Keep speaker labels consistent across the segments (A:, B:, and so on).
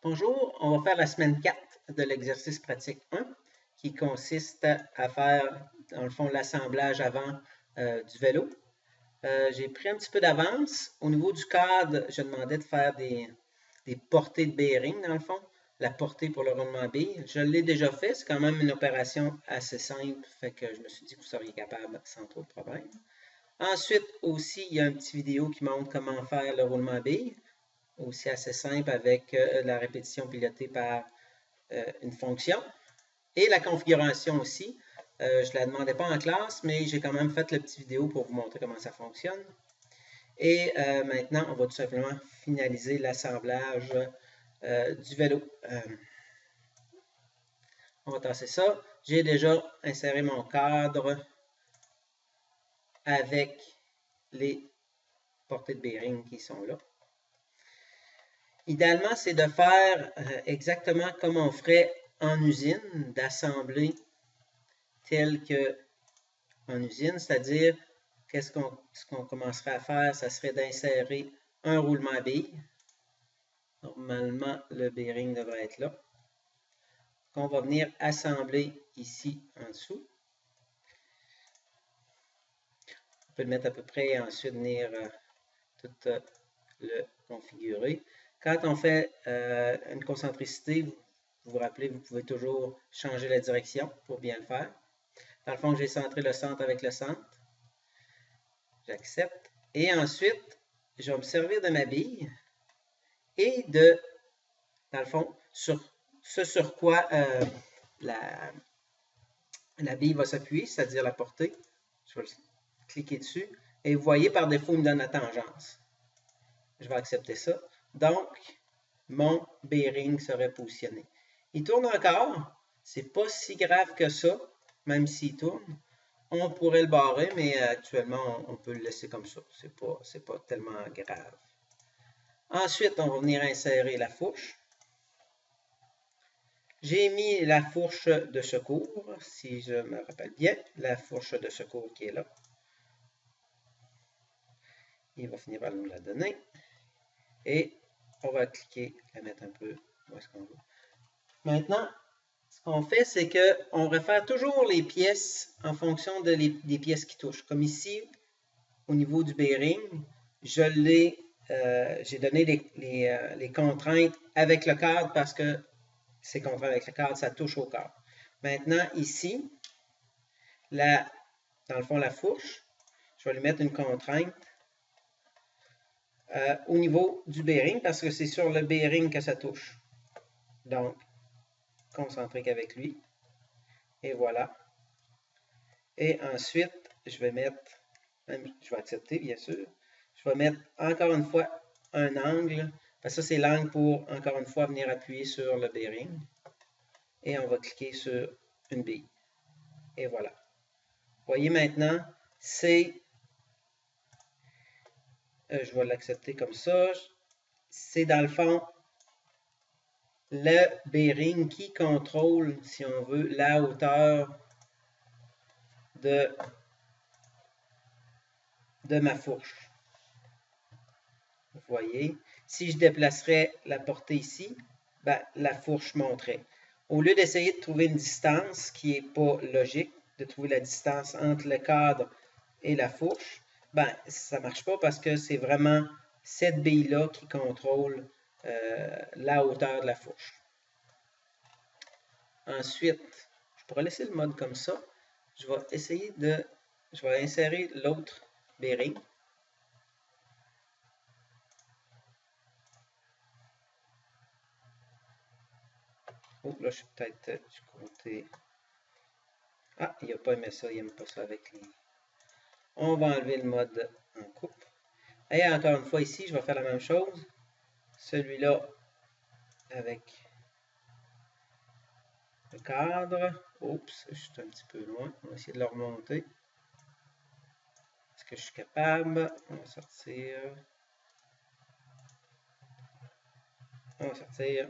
A: Bonjour, on va faire la semaine 4 de l'exercice pratique 1 qui consiste à faire, dans le fond, l'assemblage avant du vélo. J'ai pris un petit peu d'avance. Au niveau du cadre, je demandais de faire des portées de bearing, dans le fond, la portée pour le roulement à billes. Je l'ai déjà fait, c'est quand même une opération assez simple, fait que je me suis dit que vous seriez capable sans trop de problème. Ensuite, aussi, il y a une petite vidéo qui montre comment faire le roulement à billes, aussi assez simple avec la répétition pilotée par une fonction. Et la configuration aussi. Je ne la demandais pas en classe, mais j'ai quand même fait la petite vidéo pour vous montrer comment ça fonctionne. Et maintenant, on va tout simplement finaliser l'assemblage du vélo. On va tasser ça. J'ai déjà inséré mon cadre avec les portées de bearing qui sont là. Idéalement, c'est de faire exactement comme on ferait en usine, d'assembler tel que en usine, c'est-à-dire ce qu'on commencerait à faire, ça serait d'insérer un roulement à billes. Normalement, le bearing devrait être là. Qu'on va venir assembler ici en dessous. On peut le mettre à peu près et ensuite venir tout le configurer. Quand on fait une concentricité, vous vous rappelez, vous pouvez toujours changer la direction pour bien le faire. Dans le fond, j'ai centré le centre avec le centre. J'accepte. Et ensuite, je vais me servir de ma bille et de, dans le fond, sur ce sur quoi la bille va s'appuyer, c'est-à-dire la portée. Je vais cliquer dessus. Et vous voyez, par défaut, il me donne la tangence. Je vais accepter ça. Donc, mon bearing serait positionné. Il tourne encore. C'est pas si grave que ça, même s'il tourne. On pourrait le barrer, mais actuellement, on peut le laisser comme ça. C'est pas tellement grave. Ensuite, on va venir insérer la fourche. J'ai mis la fourche de secours, si je me rappelle bien, la fourche de secours qui est là. Il va finir par nous la donner. Et on va cliquer, la mettre un peu où est-ce qu'on veut. Maintenant, ce qu'on fait, c'est qu'on réfère toujours les pièces en fonction des pièces qui touchent. Comme ici, au niveau du bearing, j'ai donné les contraintes avec le cadre parce que ces contraintes avec le cadre, ça touche au cadre. Maintenant, ici, dans le fond, la fourche, je vais lui mettre une contrainte au niveau du bearing parce que c'est sur le bearing que ça touche. Donc, concentrique avec lui. Et voilà. Et ensuite, je vais accepter, bien sûr. Je vais mettre encore une fois un angle. Parce que ça, c'est l'angle pour, encore une fois, venir appuyer sur le bearing. Et on va cliquer sur une bille. Et voilà. Vous voyez maintenant, c'est... je vais l'accepter comme ça. C'est dans le fond le bearing qui contrôle, si on veut, la hauteur de ma fourche. Vous voyez, si je déplacerais la portée ici, ben, la fourche monterait. Au lieu d'essayer de trouver une distance qui n'est pas logique, de trouver la distance entre le cadre et la fourche, ben, ça ne marche pas parce que c'est vraiment cette bille-là qui contrôle la hauteur de la fourche. Ensuite, je pourrais laisser le mode comme ça. Je vais insérer l'autre bearing. Oh, là, je suis peut-être du côté... Ah, il n'a pas aimé ça, il n'aime pas ça avec les... On va enlever le mode en coupe. Et encore une fois, ici, je vais faire la même chose. Celui-là avec le cadre. Oups, je suis un petit peu loin. On va essayer de le remonter. Est-ce que je suis capable? On va sortir. On va sortir.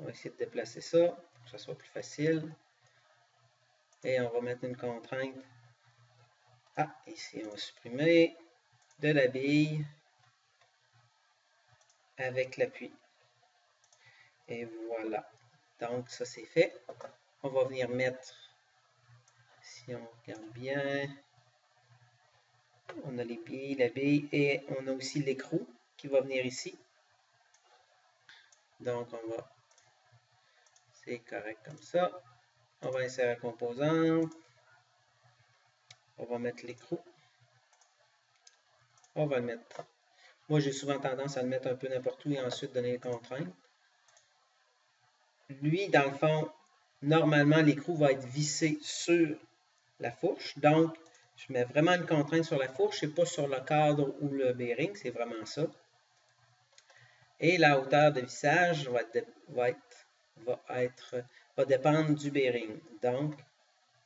A: On va essayer de déplacer ça pour que ça soit plus facile. Et on va mettre une contrainte. Ah, ici, on va supprimer de la bille avec l'appui. Et voilà. Donc, ça c'est fait. On va venir mettre, si on regarde bien, on a les pieds, la bille et on a aussi l'écrou qui va venir ici. Donc, c'est correct comme ça. On va insérer la composante. On va mettre l'écrou. On va le mettre. Moi, j'ai souvent tendance à le mettre un peu n'importe où et ensuite donner les contraintes. Lui, dans le fond, normalement, l'écrou va être vissé sur la fourche. Donc, je mets vraiment une contrainte sur la fourche et pas sur le cadre ou le bearing. C'est vraiment ça. Et la hauteur de vissage va dépendre du bearing. Donc,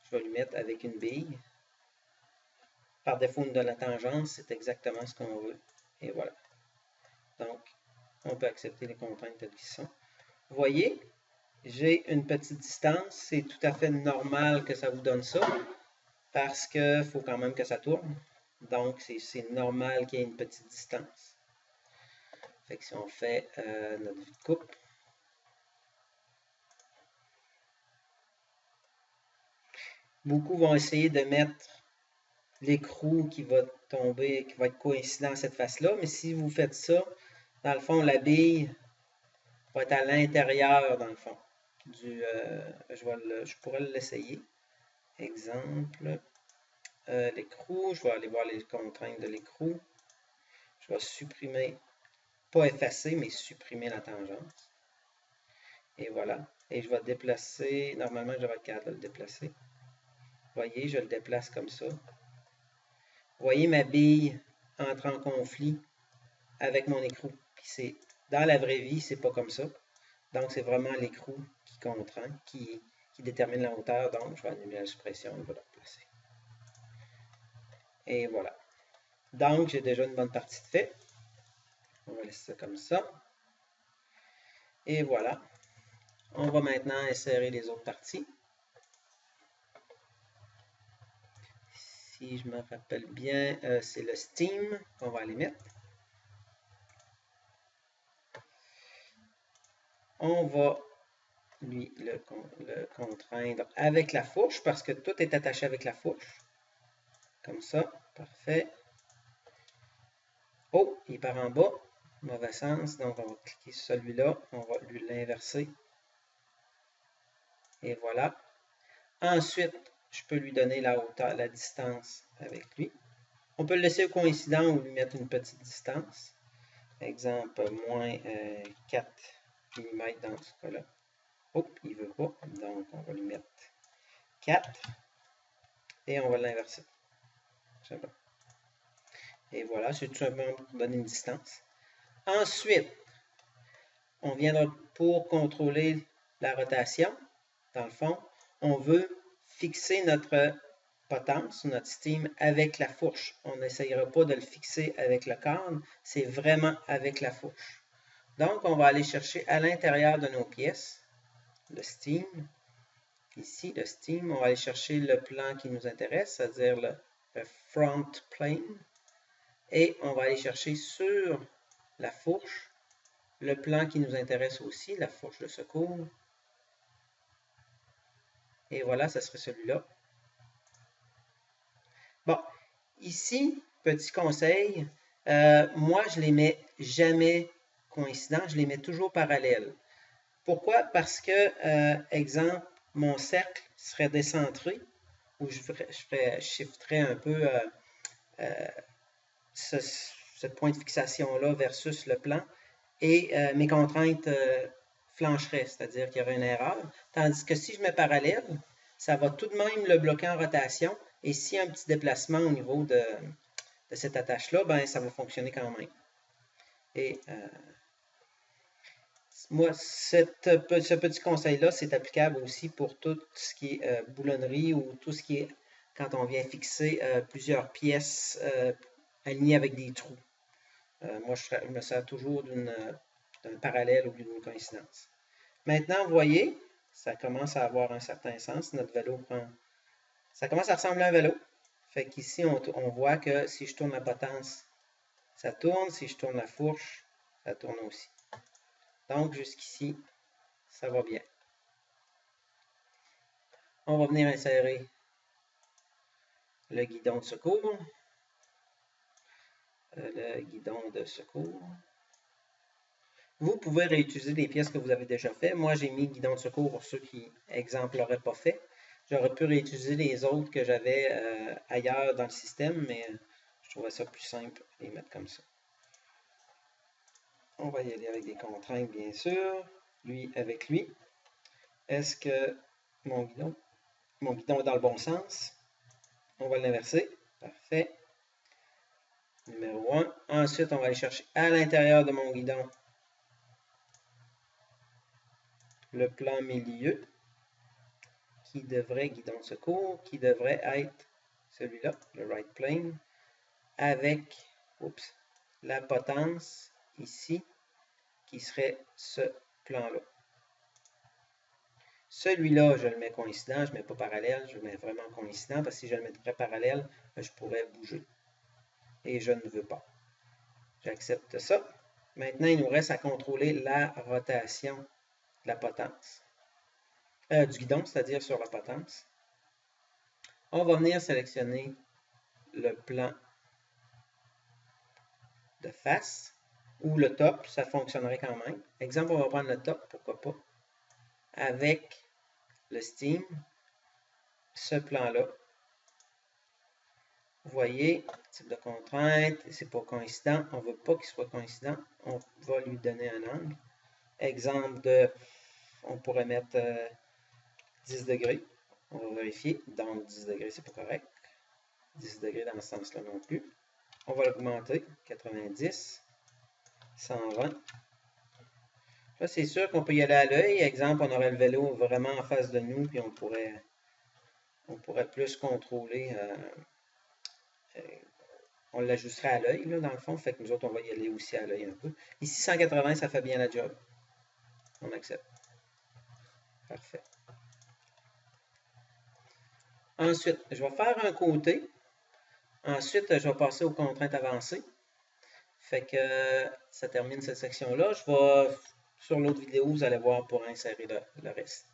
A: je vais lui mettre avec une bille. Par défaut de la tangente, c'est exactement ce qu'on veut. Et voilà. Donc, on peut accepter les contraintes telles qu'elles sont. Vous voyez, j'ai une petite distance. C'est tout à fait normal que ça vous donne ça parce qu'il faut quand même que ça tourne. Donc, c'est normal qu'il y ait une petite distance. Fait que si on fait notre vue de coupe, beaucoup vont essayer de mettre l'écrou qui va tomber, qui va être coïncident à cette face-là, mais si vous faites ça, dans le fond, la bille va être à l'intérieur, dans le fond. Je pourrais l'essayer. Exemple, l'écrou, je vais aller voir les contraintes de l'écrou. Je vais supprimer, pas effacer, mais supprimer la tangente. Et voilà. Et je vais déplacer, normalement je devrais être capable de le déplacer. Vous voyez, je le déplace comme ça. Vous voyez, ma bille entre en conflit avec mon écrou. Puis dans la vraie vie, c'est pas comme ça. Donc, c'est vraiment l'écrou qui contraint, qui détermine la hauteur. Donc, je vais annuler la suppression, je vais le replacer. Et voilà. Donc, j'ai déjà une bonne partie de fait. On va laisser ça comme ça. Et voilà. On va maintenant insérer les autres parties. Si je me rappelle bien, c'est le steam qu'on va aller mettre. On va lui le contraindre avec la fourche parce que tout est attaché avec la fourche. Comme ça, parfait. Oh, il part en bas, mauvais sens, donc on va cliquer sur celui-là, on va lui l'inverser. Et voilà. Ensuite, je peux lui donner la hauteur, la distance avec lui. On peut le laisser au coïncident ou lui mettre une petite distance. Exemple, moins 4 mm dans ce cas-là. Oh, il ne veut pas, donc on va lui mettre 4 et on va l'inverser. C'est bon. Et voilà, c'est tout simplement pour donner une distance. Ensuite, on viendra pour contrôler la rotation. Dans le fond, on veut fixer notre potence, notre steam avec la fourche. On n'essayera pas de le fixer avec le cadre, c'est vraiment avec la fourche. Donc, on va aller chercher à l'intérieur de nos pièces le steam. Ici, le steam, on va aller chercher le plan qui nous intéresse, c'est-à-dire le front plane. Et on va aller chercher sur la fourche le plan qui nous intéresse aussi, la fourche de secours. Et voilà, ce serait celui-là. Bon, ici, petit conseil, moi, je les mets jamais coïncidents, je les mets toujours parallèles. Pourquoi? Parce que, exemple, mon cercle serait décentré, ou je shifterais un peu ce point de fixation-là versus le plan, et mes contraintes flancheraient, c'est-à-dire qu'il y aurait une erreur. Tandis que si je mets parallèle, ça va tout de même le bloquer en rotation, et s'il y a un petit déplacement au niveau de cette attache-là, ben, ça va fonctionner quand même. Et moi, ce petit conseil-là, c'est applicable aussi pour tout ce qui est boulonnerie ou tout ce qui est quand on vient fixer plusieurs pièces alignées avec des trous. Moi, je me sers toujours d'un parallèle ou d'une coïncidence. Maintenant, vous voyez, ça commence à avoir un certain sens. Notre vélo prend... Ça commence à ressembler à un vélo. Fait qu'ici, on voit que si je tourne la potence, ça tourne. Si je tourne la fourche, ça tourne aussi. Donc, jusqu'ici, Ça va bien. On va venir insérer le guidon de secours. Vous pouvez réutiliser des pièces que vous avez déjà fait. Moi, j'ai mis guidon de secours pour ceux qui, exemple, l'auraient pas fait. J'aurais pu réutiliser les autres que j'avais ailleurs dans le système, mais je trouvais ça plus simple de les mettre comme ça. On va y aller avec des contraintes, bien sûr. Lui avec lui. Est-ce que mon guidon est dans le bon sens? On va l'inverser. Parfait. Numéro 1. Ensuite, on va aller chercher à l'intérieur de mon guidon le plan milieu guidon de secours, qui devrait être celui-là, le right plane, avec la potence ici, qui serait ce plan-là. Celui-là, je le mets coïncident, je ne mets pas parallèle, je le mets vraiment coïncident, parce que si je le mettrais parallèle, je pourrais bouger. Et je ne veux pas. J'accepte ça. Maintenant, il nous reste à contrôler la rotation de la potence. Du guidon, c'est-à-dire sur la potence. On va venir sélectionner le plan de face ou le top, ça fonctionnerait quand même. Exemple, on va prendre le top, pourquoi pas, avec le Steam, ce plan-là. Vous voyez, type de contrainte, c'est pas coïncident, on ne veut pas qu'il soit coïncident, on va lui donner un angle. Exemple de, on pourrait mettre 10 degrés, on va vérifier, donc 10 degrés, c'est pas correct. 10 degrés dans ce sens-là non plus. On va l'augmenter, 90, 120. Là, c'est sûr qu'on peut y aller à l'œil. Exemple, on aurait le vélo vraiment en face de nous, puis on pourrait plus contrôler. On l'ajusterait à l'œil, dans le fond. Fait que nous autres, on va y aller aussi à l'œil un peu. Ici, 180, ça fait bien la job. On accepte. Parfait. Ensuite, je vais faire un côté. Ensuite, je vais passer aux contraintes avancées. Fait que ça termine cette section-là. Je vais, sur l'autre vidéo, vous allez voir pour insérer le reste.